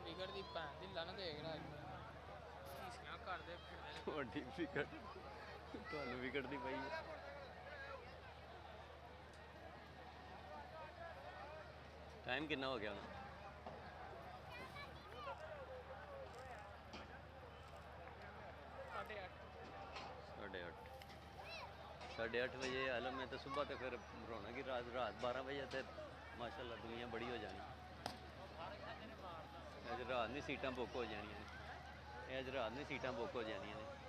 Wicket ਦੀ ਭੈਣ ਦੀ ਲੰਨ ਦੇਖ ਰਿਹਾ ਢੀਸੀਆਂ ਕਰਦੇ ਫਿਰਦੇ ਵੱਡੀ ਵਿਕਟ ਤੁਹਾਨੂੰ ਵਿਕਟ ਦੀ ਪਈ ਹੈ। ਟਾਈਮ ਕਿੰਨਾ ਹੋ ਗਿਆ ਹੁਣ? 8:30 8:30 ਵਜੇ ਆਲਮ में तो सुबह तो फिर रौनक ही रात 12 बजे तो माशाल्लाह दुनिया बड़ी हो जानी। अज रात नहीं सीटां बुक हो जानियां ने, अज रात नहीं सीटां बुक हो जानियां ने।